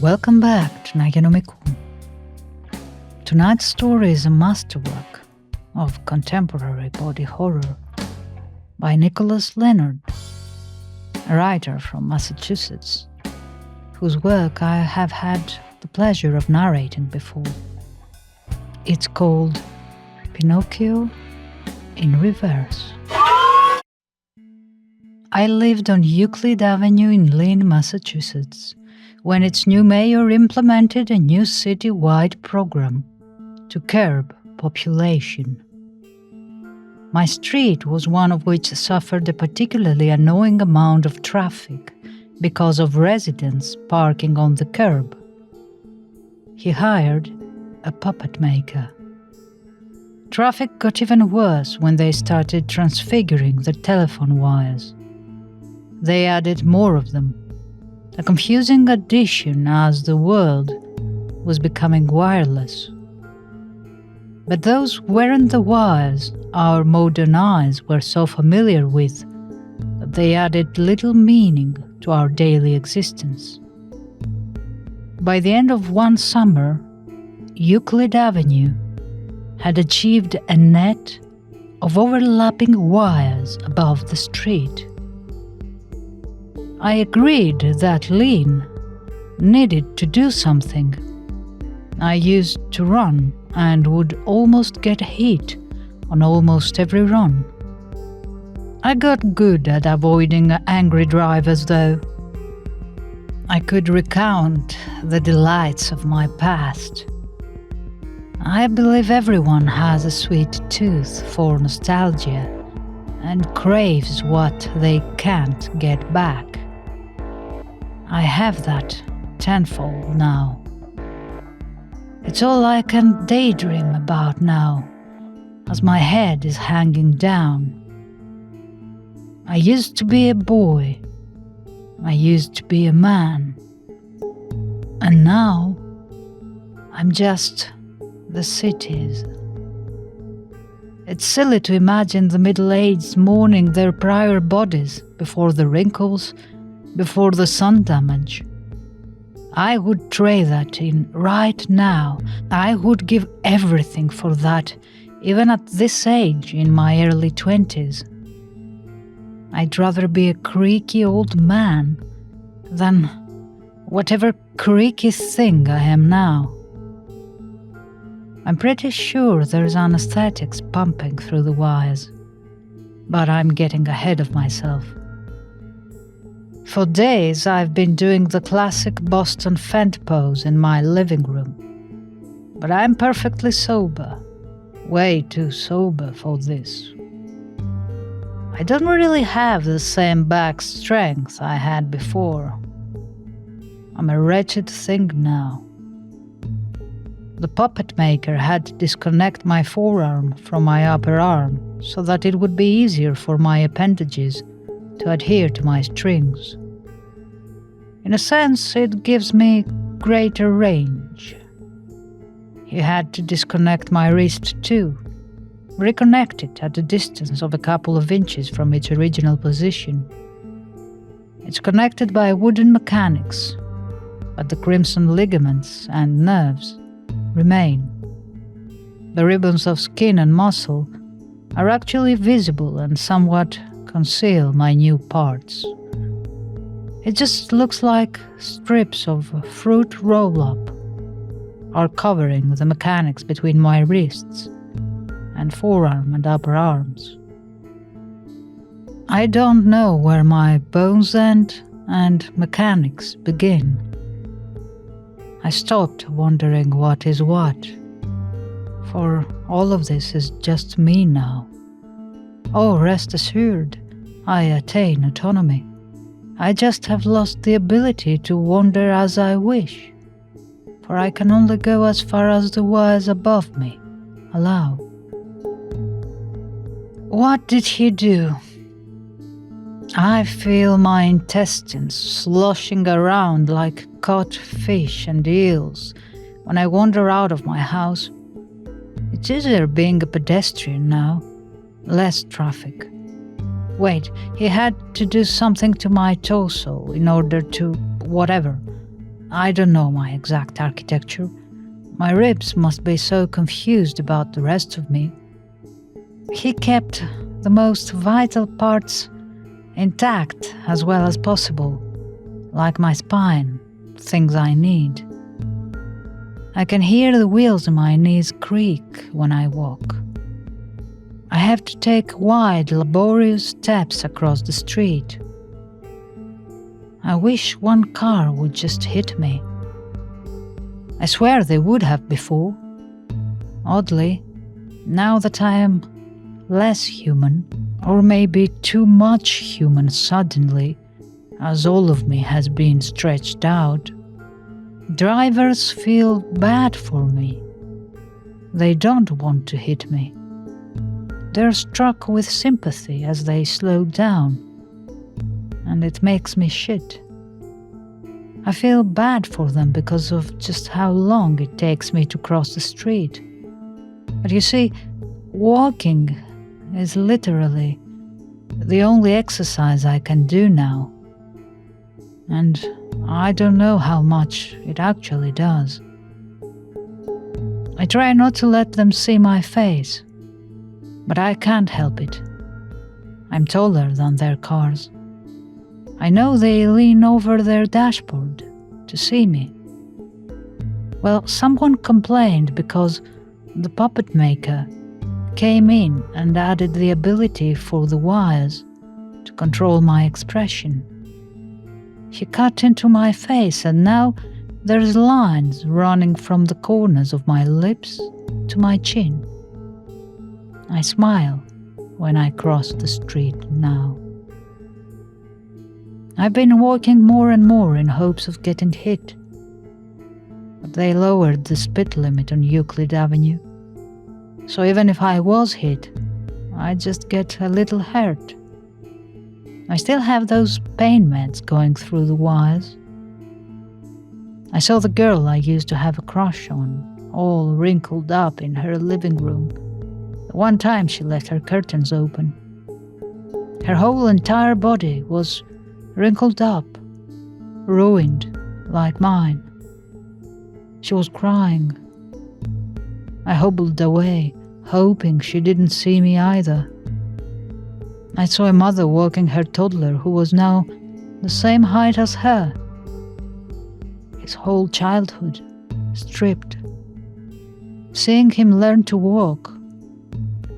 Welcome back to Naya Nomikou. Tonight's story is a masterwork of contemporary body horror by Nicholas Leonard, a writer from Massachusetts, whose work I have had the pleasure of narrating before. It's called Pinocchio In Reverse. I lived on Euclid Avenue in Lynn, Massachusetts, when its new mayor implemented a new city-wide program to curb population. My street was one of which suffered a particularly annoying amount of traffic because of residents parking on the curb. He hired a puppet maker. Traffic got even worse when they started transfiguring the telephone wires. They added more of them, a confusing addition as the world was becoming wireless. But those weren't the wires our modern eyes were so familiar with that they added little meaning to our daily existence. By the end of one summer, Euclid Avenue had achieved a net of overlapping wires above the street. I agreed that Lynn needed to do something. I used to run and would almost get hit on almost every run. I got good at avoiding angry drivers, though. I could recount the delights of my past. I believe everyone has a sweet tooth for nostalgia and craves what they can't get back. I have that tenfold now. It's all I can daydream about now, as my head is hanging down. I used to be a boy. I used to be a man. And now, I'm just the cities. It's silly to imagine the middle-aged mourning their prior bodies before the wrinkles, before the sun damage. I would trade that in right now. I would give everything for that, even at this age in my early 20s. I'd rather be a creaky old man than whatever creaky thing I am now. I'm pretty sure there's anesthetics pumping through the wires, but I'm getting ahead of myself. For days, I've been doing the classic Boston fent pose in my living room. But I'm perfectly sober. Way too sober for this. I don't really have the same back strength I had before. I'm a wretched thing now. The puppet maker had to disconnect my forearm from my upper arm so that it would be easier for my appendages to adhere to my strings. In a sense, it gives me greater range. He had to disconnect my wrist too, reconnect it at a distance of a couple of inches from its original position. It's connected by wooden mechanics, but the crimson ligaments and nerves remain. The ribbons of skin and muscle are actually visible and somewhat conceal my new parts. It just looks like strips of fruit roll-up are covering the mechanics between my wrists and forearm and upper arms. I don't know where my bones end and mechanics begin. I stopped wondering what is what, for all of this is just me now. Oh, rest assured, I attain autonomy. I just have lost the ability to wander as I wish, for I can only go as far as the wires above me allow. What did he do? I feel my intestines sloshing around like caught fish and eels when I wander out of my house. It's easier being a pedestrian now, less traffic. Wait, he had to do something to my torso in order to whatever. I don't know my exact architecture. My ribs must be so confused about the rest of me. He kept the most vital parts intact as well as possible, like my spine, things I need. I can hear the wheels in my knees creak when I walk. I have to take wide, laborious steps across the street. I wish one car would just hit me. I swear they would have before. Oddly, now that I am less human, or maybe too much human suddenly, as all of me has been stretched out, drivers feel bad for me. They don't want to hit me. They're struck with sympathy as they slow down, and it makes me shit. I feel bad for them because of just how long it takes me to cross the street. But you see, walking is literally the only exercise I can do now. And I don't know how much it actually does. I try not to let them see my face, but I can't help it. I'm taller than their cars. I know they lean over their dashboard to see me. Well, someone complained because the puppet maker came in and added the ability for the wires to control my expression. He cut into my face, and now there's lines running from the corners of my lips to my chin. I smile when I cross the street now. I've been walking more and more in hopes of getting hit, but they lowered the speed limit on Euclid Avenue. So even if I was hit, I just get a little hurt. I still have those pain meds going through the wires. I saw the girl I used to have a crush on, all wrinkled up in her living room. The one time she left her curtains open. Her whole entire body was wrinkled up, ruined like mine. She was crying. I hobbled away, hoping she didn't see me either. I saw a mother walking her toddler who was now the same height as her. His whole childhood stripped. Seeing him learn to walk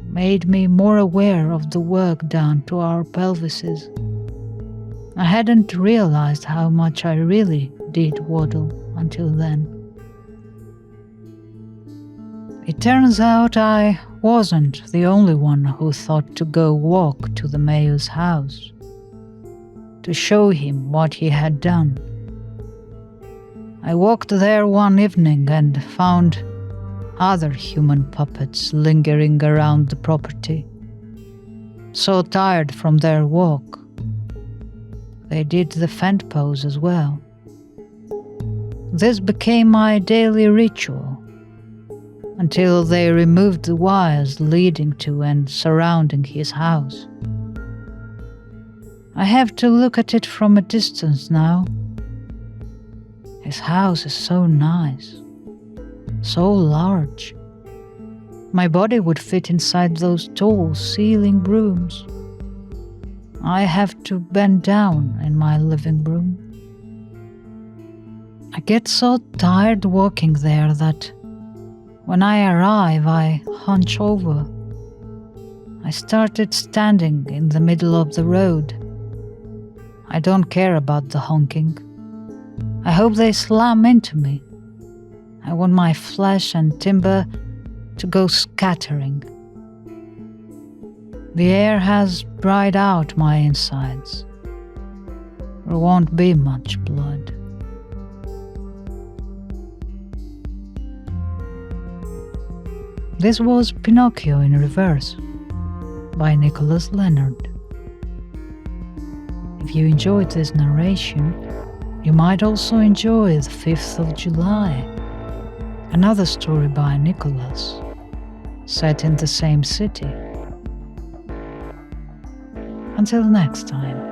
made me more aware of the work done to our pelvises. I hadn't realized how much I really did waddle until then. It turns out I wasn't the only one who thought to go walk to the mayor's house to show him what he had done. I walked there one evening and found other human puppets lingering around the property, so tired from their walk. They did the fend pose as well. This became my daily ritual, until they removed the wires leading to and surrounding his house. I have to look at it from a distance now. His house is so nice, so large. My body would fit inside those tall ceiling rooms. I have to bend down in my living room. I get so tired walking there that when I arrive, I hunch over. I started standing in the middle of the road. I don't care about the honking. I hope they slam into me. I want my flesh and timber to go scattering. The air has dried out my insides. There won't be much blood. This was Pinocchio in Reverse by Nicholas Leonard. If you enjoyed this narration, you might also enjoy The 5th of July, another story by Nicholas, set in the same city. Until next time.